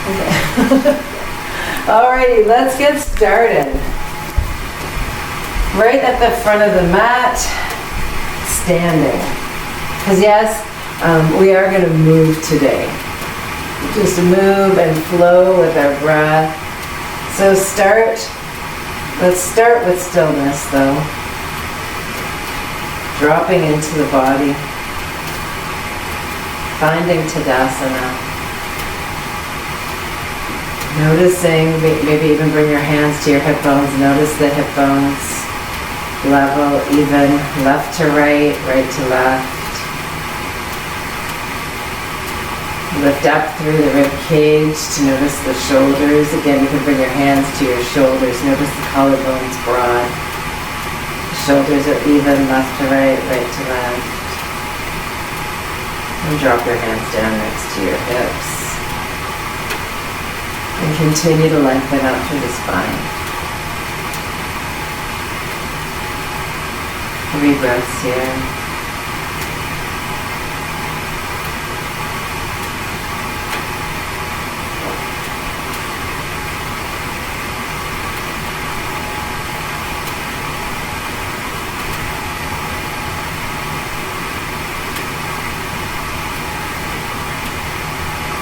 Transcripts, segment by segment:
Okay. Alrighty, let's get started. Right at the front of the mat, standing. Because yes, we are going to move today. Just move and flow with our breath. So let's start with stillness though. Dropping into the body. Finding Tadasana. Noticing, maybe even bring your hands to your hip bones. Notice the hip bones. Level, even, left to right, right to left. Lift up through the rib cage to notice the shoulders. Again, you can bring your hands to your shoulders. Notice the collarbones broad. The shoulders are even, left to right, right to left. And drop your hands down next to your hips. And continue to lengthen out through the spine. 3 breaths here.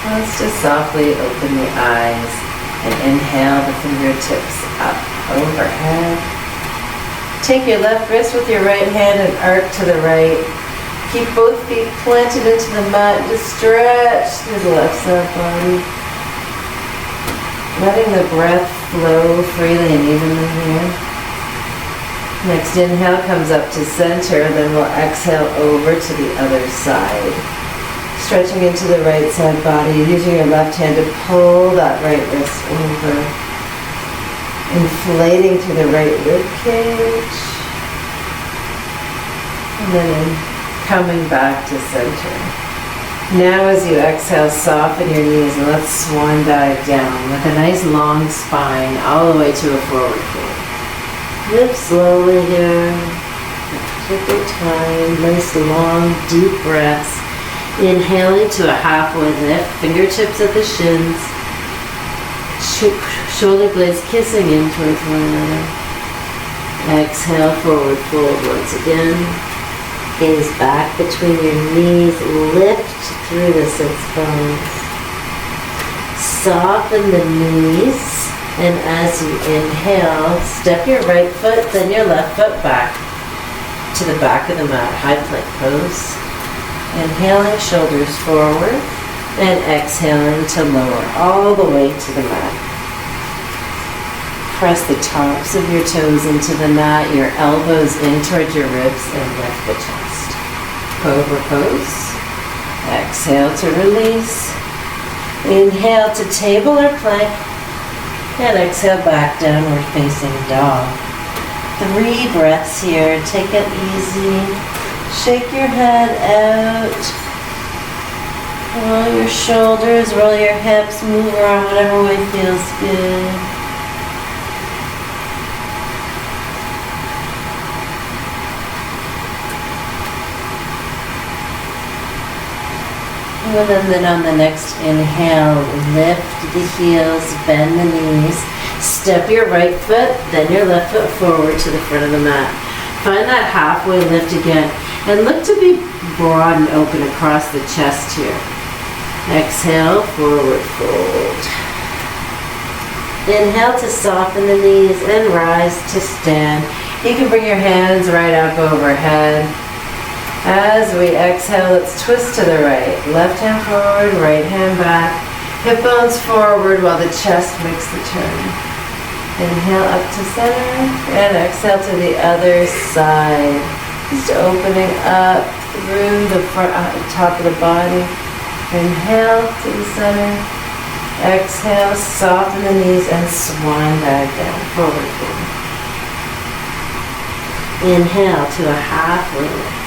Let's just softly open the eyes and inhale the fingertips up overhead. Take your left wrist with your right hand and arc to the right. Keep both feet planted into the mat. Just stretch through the left side body. Letting the breath flow freely and evenly here. Next inhale comes up to center, then we'll exhale over to the other side. Stretching into the right side body, using your left hand to pull that right wrist over. Inflating to the right rib cage. And then coming back to center. Now as you exhale, soften your knees and let's swan dive down with a nice long spine all the way to a forward fold. Lift slowly here. Take your time. Nice long, deep breaths. Inhaling to a halfway lift, fingertips at the shins, shoulder blades kissing in towards one another. Exhale, forward fold once again. Gaze back between your knees, lift through the 6 bones. Soften the knees, and as you inhale, step your right foot, then your left foot back to the back of the mat, high plank pose. Inhaling, shoulders forward, and exhaling to lower all the way to the mat. Press the tops of your toes into the mat, your elbows in towards your ribs, and lift the chest. Cobra pose. Exhale to release. Inhale to table or plank, and exhale back downward facing dog. 3 breaths here. Take it easy. Shake your head out. Roll your shoulders, roll your hips, move around whatever way feels good. And then on the next inhale, lift the heels, bend the knees. Step your right foot, then your left foot forward to the front of the mat. Find that halfway lift again. And look to be broad and open across the chest here. Exhale, forward fold. Inhale to soften the knees and rise to stand. You can bring your hands right up overhead. As we exhale, let's twist to the right. Left hand forward, right hand back. Hip bones forward while the chest makes the turn. Inhale up to center and exhale to the other side. Just opening up through the front, top of the body. Inhale to the center. Exhale, soften the knees and swan dive down, forward fold. Inhale to a halfway lift.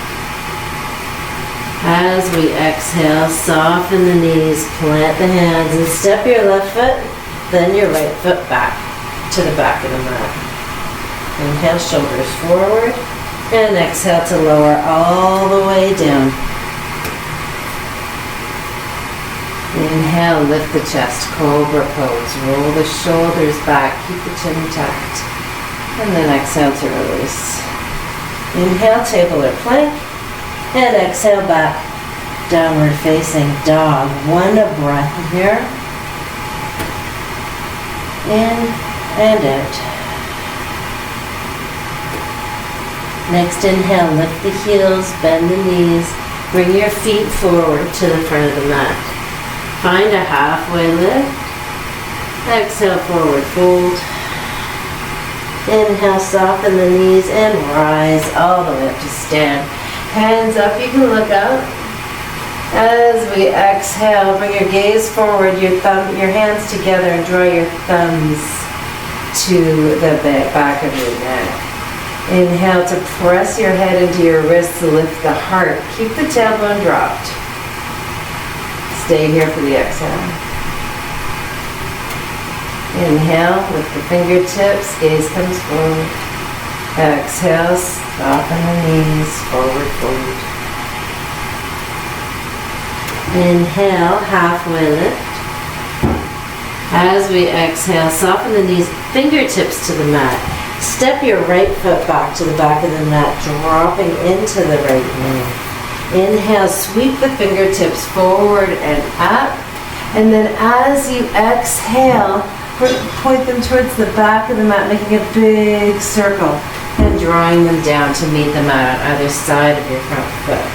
As we exhale, soften the knees, plant the hands, and step your left foot, then your right foot back to the back of the mat. Inhale, shoulders forward. And exhale to lower all the way down. Inhale, lift the chest, cobra pose. Roll the shoulders back, keep the chin tucked. And then exhale to release. Inhale, table or plank. And exhale back, downward facing dog. One breath here. In and out. Next inhale, lift the heels, bend the knees. Bring your feet forward to the front of the mat. Find a halfway lift. Exhale, forward fold. Inhale, soften the knees and rise all the way up to stand. Hands up, you can look up. As we exhale, bring your gaze forward, your hands together and draw your thumbs to the back of your neck. Inhale to press your head into your wrists to lift the heart. Keep the tailbone dropped. Stay here for the exhale. Inhale, lift the fingertips, gaze comes forward. Exhale, soften the knees, forward fold. Inhale, halfway lift. As we exhale, soften the knees, fingertips to the mat. Step your right foot back to the back of the mat, dropping into the right knee. Inhale, sweep the fingertips forward and up. And then as you exhale, point them towards the back of the mat, making a big circle and drawing them down to meet the mat on either side of your front foot.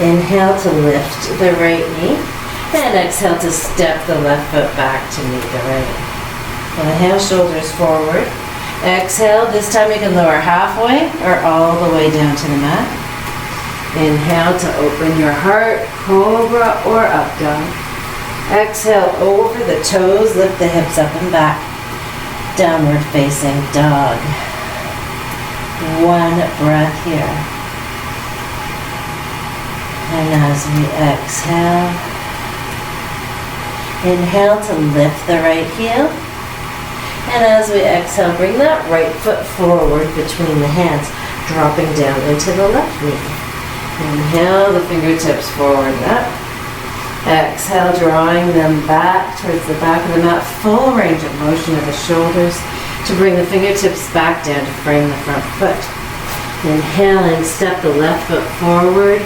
Inhale to lift the right knee and exhale to step the left foot back to meet the right. Inhale, shoulders forward. Exhale, this time you can lower halfway or all the way down to the mat. Inhale to open your heart, cobra or up dog. Exhale over the toes, lift the hips up and back. Downward facing dog. One breath here. And as we exhale, inhale to lift the right heel. And as we exhale, bring that right foot forward between the hands, dropping down into the left knee. Inhale, the fingertips forward and up. Exhale, drawing them back towards the back of the mat, full range of motion of the shoulders to bring the fingertips back down to frame the front foot. Inhaling, step the left foot forward,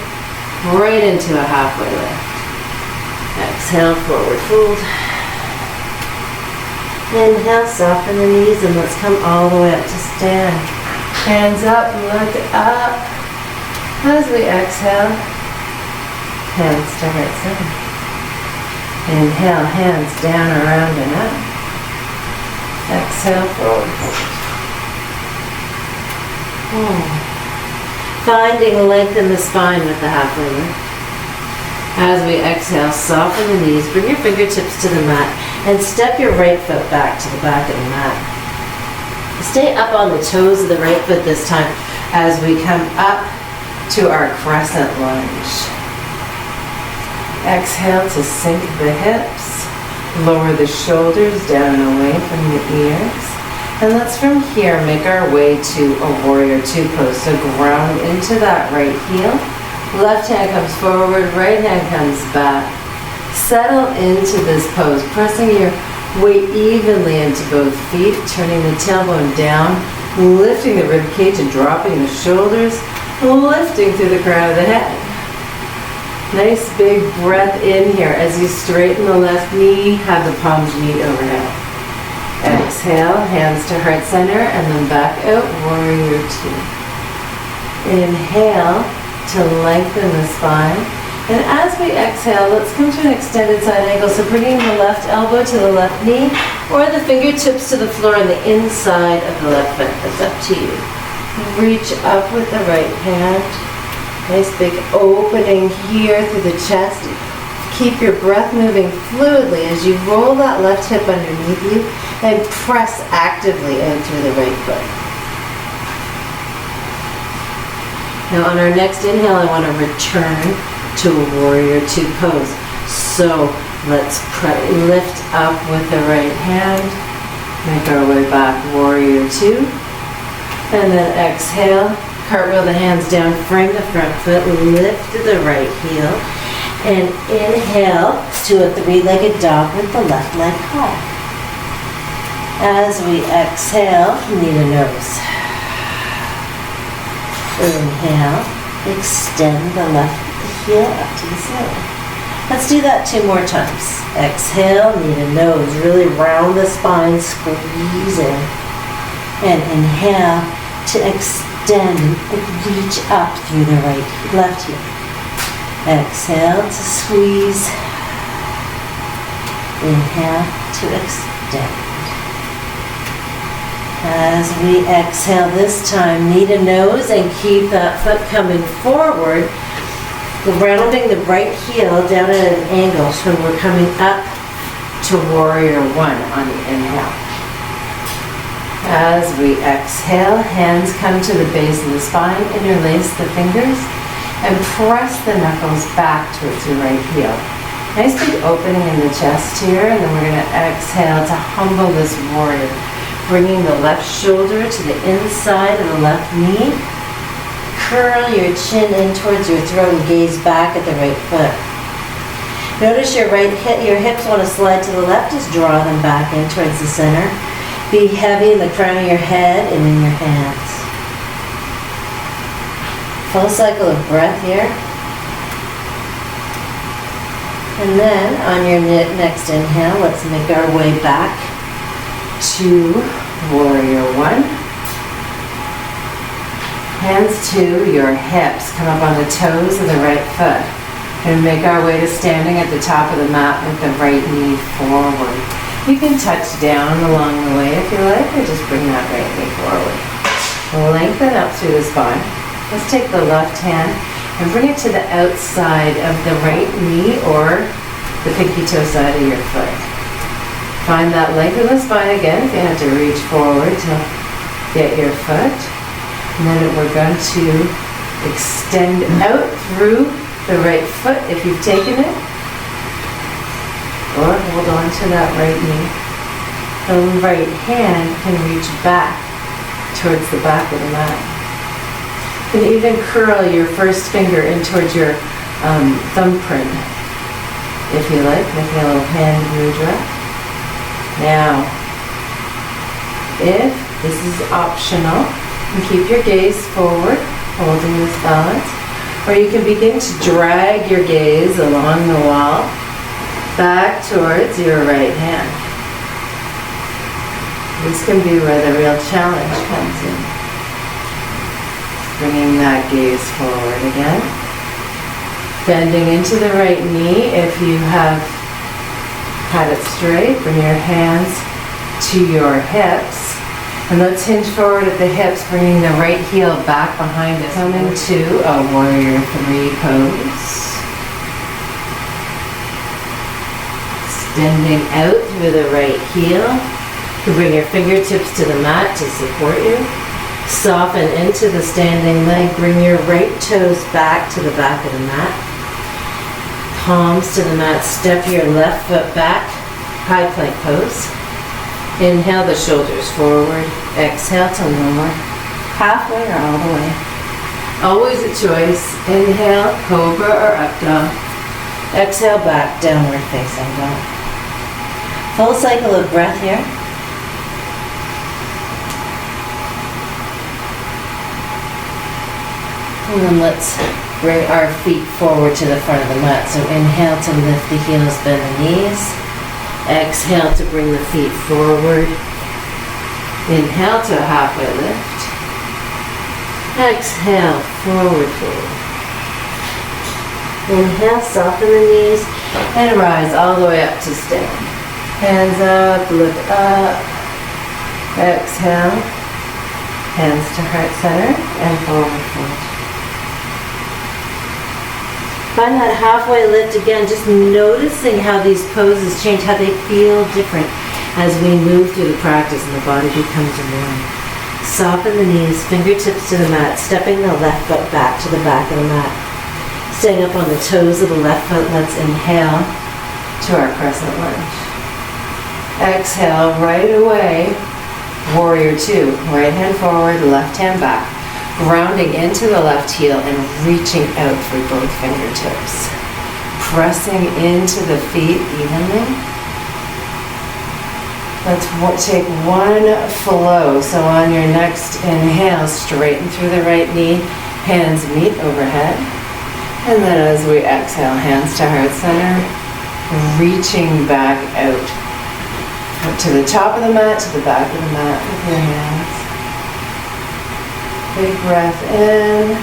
right into a halfway lift. Exhale, forward fold. Inhale, soften the knees and let's come all the way up to stand. Hands up, look up. As we exhale, hands to heart center. Inhale, hands down, around and up. Exhale, forward fold. Finding length in the spine with the halfway lift. As we exhale, soften the knees, bring your fingertips to the mat, and step your right foot back to the back of the mat. Stay up on the toes of the right foot this time as we come up to our crescent lunge. Exhale to sink the hips, lower the shoulders down and away from the ears. And let's from here make our way to a warrior two pose. So ground into that right heel. Left hand comes forward, right hand comes back. Settle into this pose, pressing your weight evenly into both feet, turning the tailbone down, lifting the rib cage and dropping the shoulders, lifting through the crown of the head. Nice big breath in here as you straighten the left knee, have the palms meet overhead. Exhale, hands to heart center, and then back out, warrior two. Inhale to lengthen the spine. And as we exhale, let's come to an extended side angle. So bringing the left elbow to the left knee or the fingertips to the floor on the inside of the left foot. That's up to you. Reach up with the right hand. Nice big opening here through the chest. Keep your breath moving fluidly as you roll that left hip underneath you and press actively in through the right foot. Now on our next inhale, I want to return to a warrior two pose. So let's lift up with the right hand, make our way back, warrior two, and then exhale, cartwheel the hands down, frame the front foot, lift the right heel, And inhale to a three-legged dog with the left leg high. As we exhale, knee to nose. Inhale, extend the left heel up to the ceiling. Let's do that 2 more times. Exhale, knee to nose, really round the spine, squeeze in. And inhale to extend and reach up through the left heel. Exhale to squeeze. Inhale to extend. As we exhale this time, knee to nose and keep that foot coming forward, rounding the right heel down at an angle so we're coming up to warrior 1 on the inhale. As we exhale, hands come to the base of the spine, interlace the fingers, and press the knuckles back towards your right heel. Nice big opening in the chest here, and then we're going to exhale to humble this warrior. Bringing the left shoulder to the inside of the left knee. Curl your chin in towards your throat and gaze back at the right foot. Notice your hips want to slide to the left. Just draw them back in towards the center. Be heavy in the crown of your head and in your hands. Full cycle of breath here. And then on your next inhale, let's make our way back to warrior 1. Hands to your hips. Come up on the toes of the right foot. And make our way to standing at the top of the mat with the right knee forward. You can touch down along the way if you like, or just bring that right knee forward. Lengthen up through the spine. Let's take the left hand and bring it to the outside of the right knee or the pinky toe side of your foot. Find that length of the spine again if you have to reach forward to get your foot. And then we're going to extend out through the right foot if you've taken it. Or hold on to that right knee. The right hand can reach back towards the back of the mat. You can even curl your first finger in towards your thumbprint if you like, making a little hand mudra. Now, if this is optional, you can keep your gaze forward, holding this balance, or you can begin to drag your gaze along the wall back towards your right hand. This can be where the real challenge comes in. Bringing that gaze forward again. Bending into the right knee if you have had it straight. Bring your hands to your hips. And let's hinge forward at the hips, bringing the right heel back behind us. Coming to a warrior 3 pose. Extending out through the right heel. You bring your fingertips to the mat to support you. Soften into the standing leg. Bring your right toes back to the back of the mat. Palms to the mat. Step your left foot back. High plank pose. Inhale the shoulders forward. Exhale to lower. Halfway or all the way. Always a choice. Inhale, cobra or up dog. Exhale back, downward facing dog. Full cycle of breath here. And then let's bring our feet forward to the front of the mat. So inhale to lift the heels, bend the knees. Exhale to bring the feet forward. Inhale to a halfway lift. Exhale, forward fold. Inhale, soften the knees, and rise all the way up to stand. Hands up, look up. Exhale, hands to heart center, and forward fold. Find that halfway lift again, just noticing how these poses change, how they feel different as we move through the practice and the body becomes warm. Soften the knees, fingertips to the mat, stepping the left foot back to the back of the mat. Staying up on the toes of the left foot, let's inhale to our crescent lunge. Exhale, right away, warrior 2. Right hand forward, left hand back. Grounding into the left heel and reaching out through both fingertips. pressing into the feet evenly. Let's take one flow. So on your next inhale, straighten through the right knee, hands meet overhead. And then as we exhale, hands to heart center, reaching back out. To the top of the mat, to the back of the mat with your hands. Big breath in.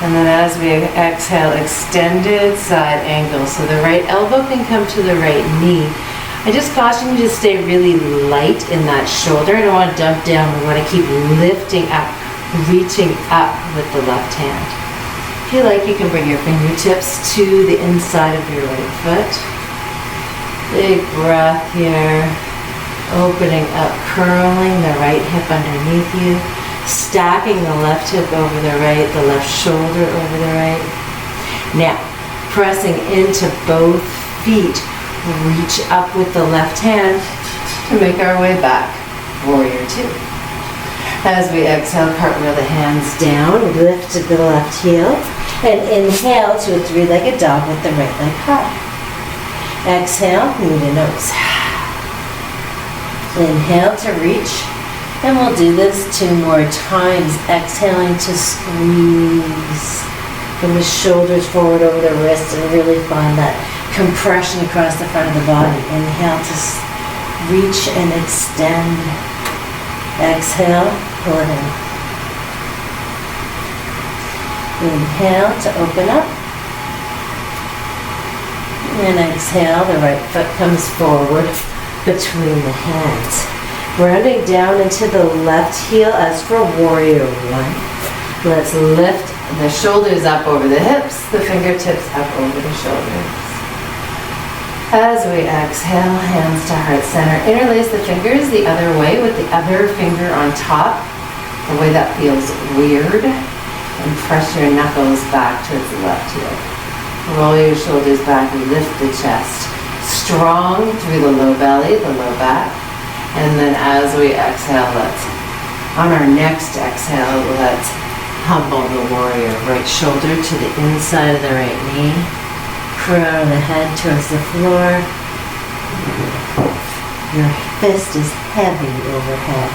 And then as we exhale, extended side angle. So the right elbow can come to the right knee. I just caution you to stay really light in that shoulder. I don't want to dump down. We want to keep lifting up, reaching up with the left hand. If you like, you can bring your fingertips to the inside of your right foot. Big breath here. Opening up, curling the right hip underneath you. Stacking the left hip over the right, the left shoulder over the right. Now, pressing into both feet. Reach up with the left hand to make our way back. Warrior two. As we exhale, cartwheel the hands down, lift to the left heel, and inhale to a three-legged dog with the right leg high. Exhale, knee to nose. Inhale to reach, and we'll do this 2 more times. Exhaling to squeeze from the shoulders forward over the wrists and really find that compression across the front of the body. Inhale to reach and extend. Exhale, pull it in. Inhale to open up. And exhale, the right foot comes forward between the hands. Rounding down into the left heel as for warrior one. Let's lift the shoulders up over the hips, the fingertips up over the shoulders. As we exhale, hands to heart center. Interlace the fingers the other way with the other finger on top. The way that feels weird. And press your knuckles back towards the left heel. Roll your shoulders back, lift the chest. Strong through the low belly, the low back. And then as we exhale, on our next exhale, let's humble the warrior. Right shoulder to the inside of the right knee. Crown the head towards the floor. Your fist is heavy overhead.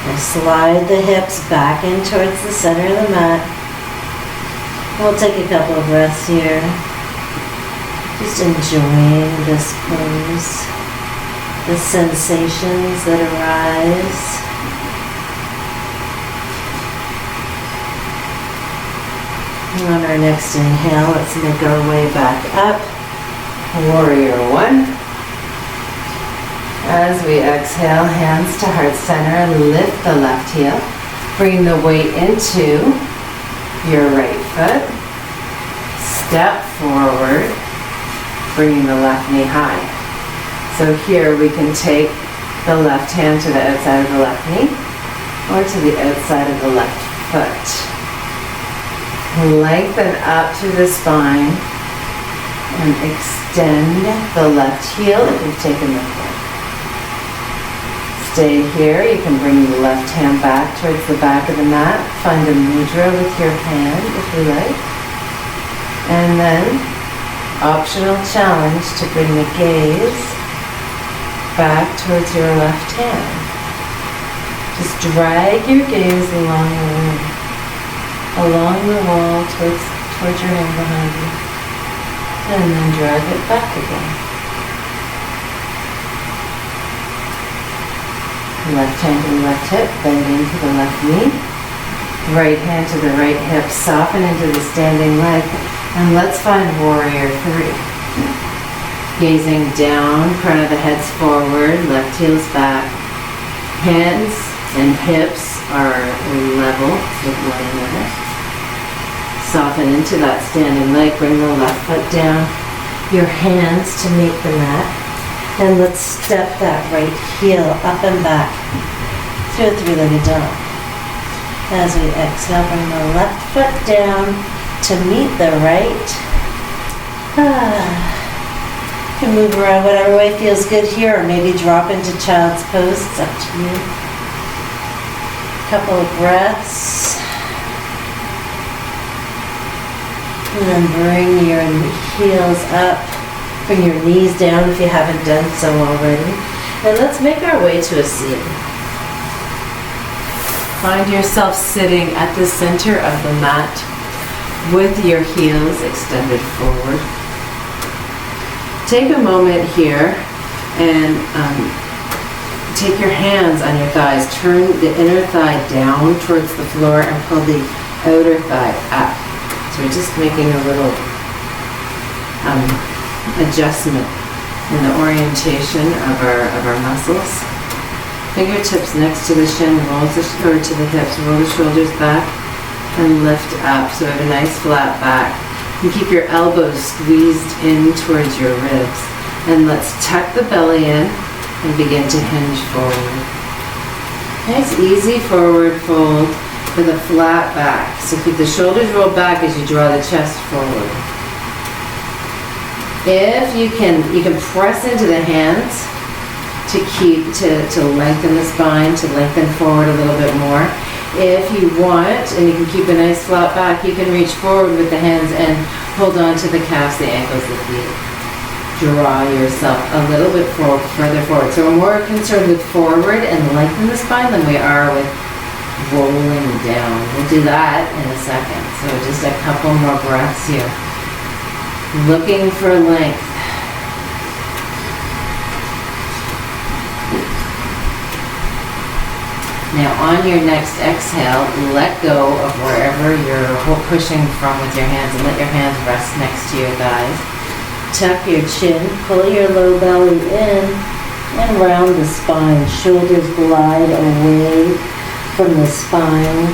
Now slide the hips back in towards the center of the mat. We'll take a couple of breaths here. Just enjoying this pose. The sensations that arise. On our next inhale, let's make our way back up. Warrior one. As we exhale, hands to heart center and lift the left heel. Bring the weight into your right foot. Step forward, bringing the left knee high. So here we can take the left hand to the outside of the left knee or to the outside of the left foot. Lengthen up through the spine and extend the left heel if you've taken the foot. Stay here. You can bring the left hand back towards the back of the mat. Find a mudra with your hand if you like. And then, optional challenge to bring the gaze back towards your left hand. Just drag your gaze along the wall. Along the wall towards your hand behind you. And then drag it back again. Left hand to the left hip, bend into the left knee. Right hand to the right hip, soften into the standing leg. And let's find warrior three. Gazing down, crown of the head's forward, left heel's back. Hands and hips are level with one another. Soften into that standing leg, bring the left foot down, your hands to meet the mat, and let's step that right heel up and back to a three-legged dog. As we exhale, bring the left foot down to meet the right. You can move around whatever way feels good here, or maybe drop into child's pose, it's up to you. Couple of breaths. And then bring your heels up. Bring your knees down if you haven't done so already. And let's make our way to a seat. Find yourself sitting at the center of the mat with your heels extended forward. Take a moment here and take your hands on your thighs. Turn the inner thigh down towards the floor and pull the outer thigh up. So we're just making a little adjustment in the orientation of our muscles. Fingertips next to the shin, or to the hips, roll the shoulders back and lift up. So we have a nice flat back. You keep your elbows squeezed in towards your ribs. And let's tuck the belly in and begin to hinge forward. Nice easy forward fold with a flat back. So keep the shoulders rolled back as you draw the chest forward. If you can press into the hands to lengthen the spine, to lengthen forward a little bit more. If you want, and you can keep a nice flat back, you can reach forward with the hands and hold on to the calves, the ankles, the feet. Draw yourself a little bit further forward. So we're more concerned with forward and lengthen the spine than we are with rolling down. We'll do that in a second. So just a couple more breaths here. Looking for length. Now on your next exhale, let go of wherever you're pushing from with your hands and let your hands rest next to your thighs. Tuck your chin, pull your low belly in and round the spine. Shoulders glide away from the spine.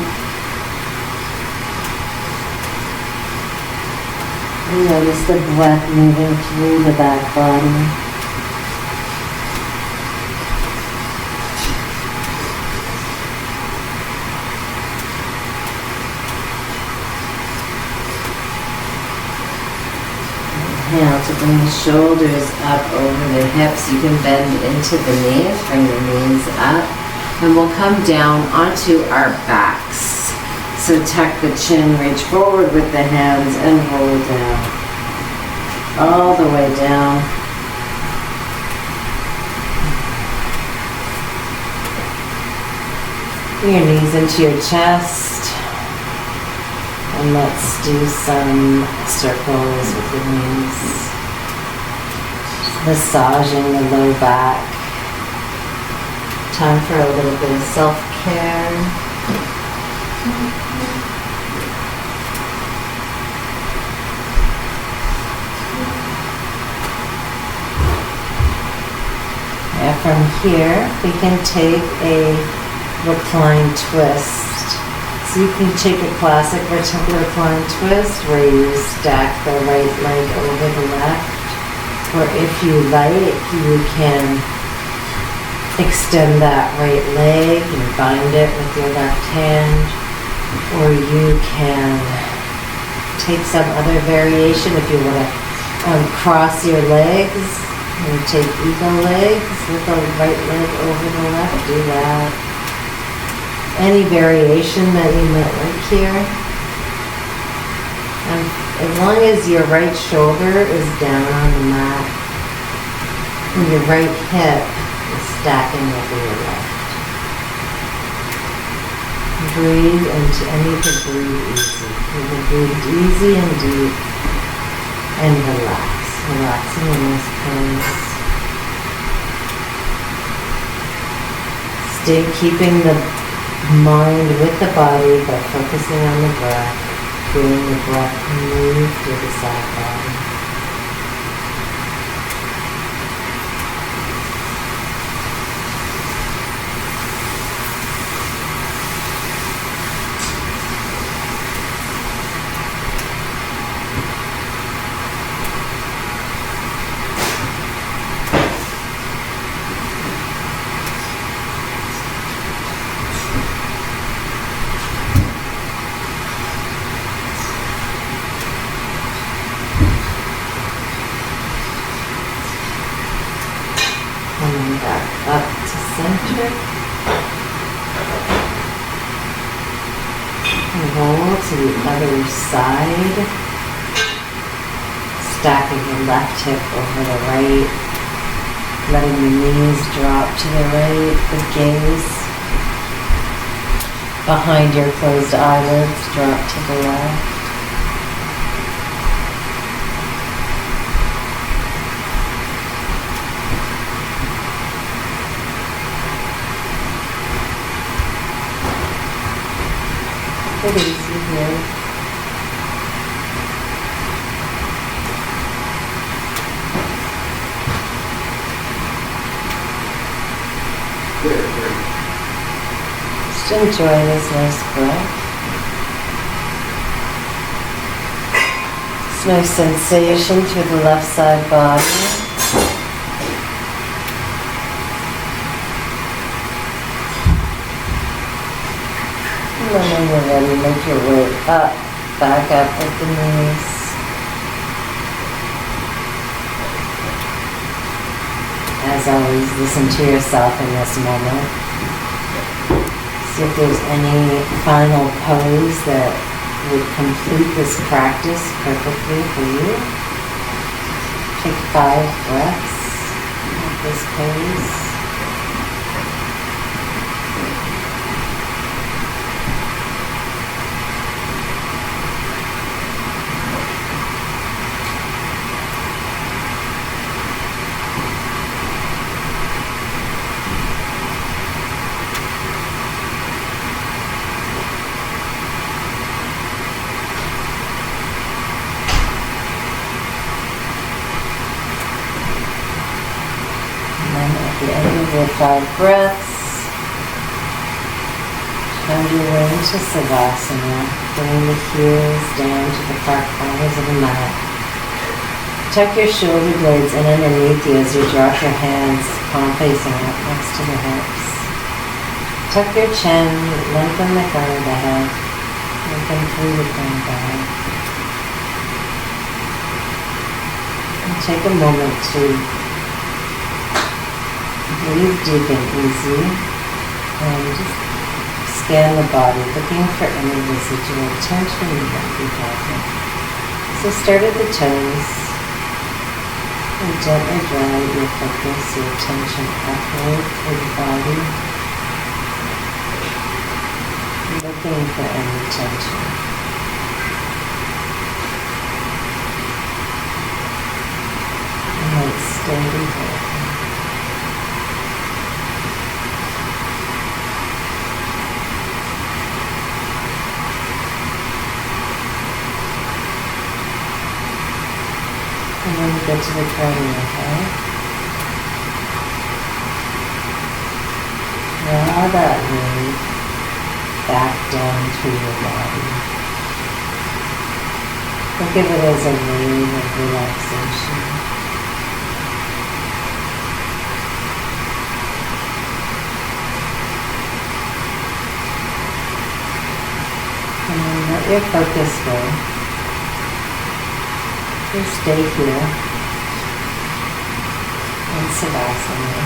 And notice the breath moving through the back body. Now to bring the shoulders up over the hips, you can bend into the knees, bring the knees up, and we'll come down onto our backs. So tuck the chin, reach forward with the hands and roll down. All the way down. Bring your knees into your chest. And let's do some circles with the knees. Massaging the low back. Time for a little bit of self-care. And from here, we can take a recline twist. So you can take a classic vertical recline twist where you stack the right leg over the left. Or if you like, you can extend that right leg and bind it with your left hand. Or you can take some other variation if you want to cross your legs and take eagle legs with the right leg over the left. Do that. Any variation that you might like here. And as long as your right shoulder is down on the mat and your right hip is stacking over your left. Breathe and you can breathe easy. You can breathe easy and deep and relax. Relaxing in this pose. Stay keeping the mind with the body by focusing on the breath, feeling the breath move through the side body. Back up to center. And roll to the other side. stacking your left hip over the right, letting the knees drop to the right, the gaze behind your closed eyelids drop to the left. Take it easy here. Just enjoy this nice breath. This nice sensation through the left side body. And then when you're ready, make your way up, back up with the knees. As always, listen to yourself in this moment. See if there's any final pose that would complete this practice perfectly for you. Take 5 breaths of this pose. At the end of your 5 breaths, find your way into Savasana, bringing the heels down to the far corners of the mat. Tuck your shoulder blades in underneath you as you drop your hands, palm facing up next to the hips. Tuck your chin, lengthen the crown of the head, lengthen through the crown of the head. And take a moment to breathe deep and easy, and just scan the body, looking for any residual tension you might be having. So start at the toes, and gently draw your focus, your attention upward through the body, looking for any tension. And let steady breath. And then you get to the crown of your head. Draw that wave back down through your body. Think of it as a wave of relaxation. And then let your focus go. Just stay here in Savasana.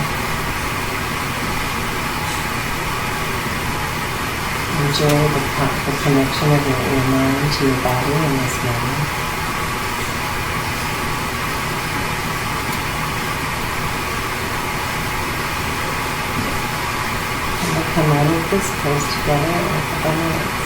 Enjoy the connection of your mind to your body in this moment. And we'll come out of this pose together in a couple minutes.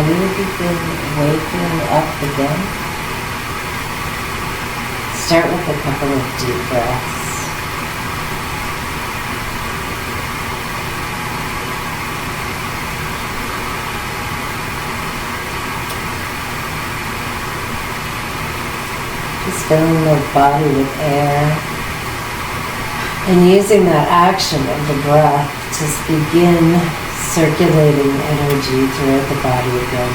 we begin waking up again, start with a couple of deep breaths. Just filling the body with air and using that action of the breath to begin circulating energy throughout the body again.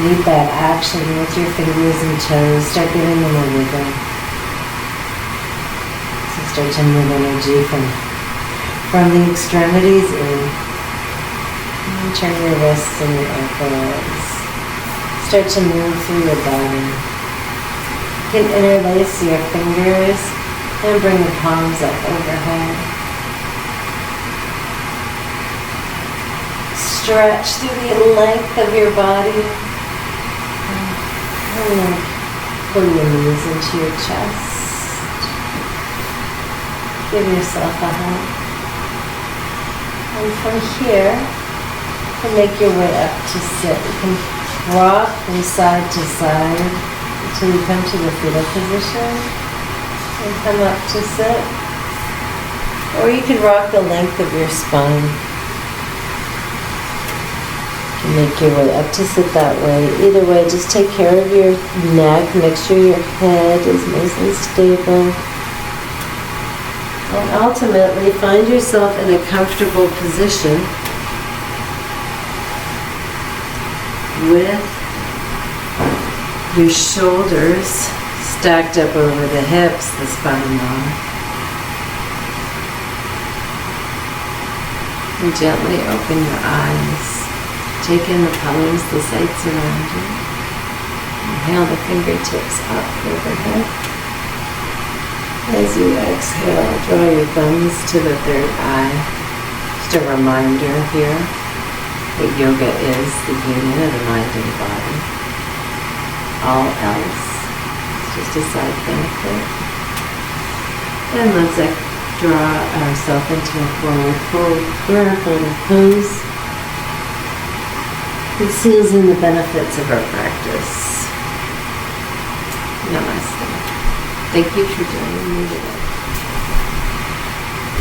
Lead that action with your fingers and toes. Start giving them a wiggle. So start to move energy from the extremities in. And turn your wrists and your ankles. Start to move through your body. You can interlace your fingers and bring the palms up overhead. Stretch through the length of your body. And then pull your knees into your chest. Give yourself a hug. And from here, you can make your way up to sit. You can rock from side to side until you come to the fetal position and come up to sit. Or you can rock the length of your spine. You can make your way up to sit that way. Either way, just take care of your neck. Make sure your head is nice and stable. And ultimately, find yourself in a comfortable position with your shoulders stacked up over the hips, the spine long. And gently open your eyes. Take in the colors, the sights around you. Inhale the fingertips up overhead. As you exhale, draw your thumbs to the third eye. Just a reminder here that yoga is the union of the mind and the body. All else is just a side benefit. And let's draw ourselves into a forward fold pose. It seals in the benefits of our practice. Namaste. Thank you for joining me today.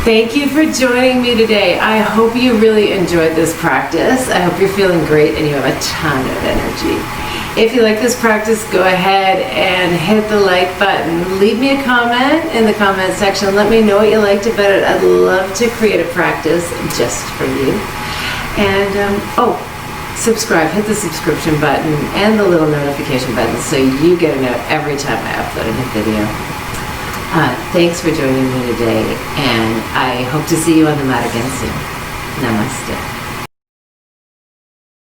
Thank you for joining me today. I hope you really enjoyed this practice. I hope you're feeling great and you have a ton of energy. If you like this practice, go ahead and hit the like button. Leave me a comment in the comment section. Let me know what you liked about it. I'd love to create a practice just for you. And subscribe. Hit the subscription button and the little notification button so you get a note every time I upload a new video. Thanks for joining me today, and I hope to see you on the mat again soon. Namaste.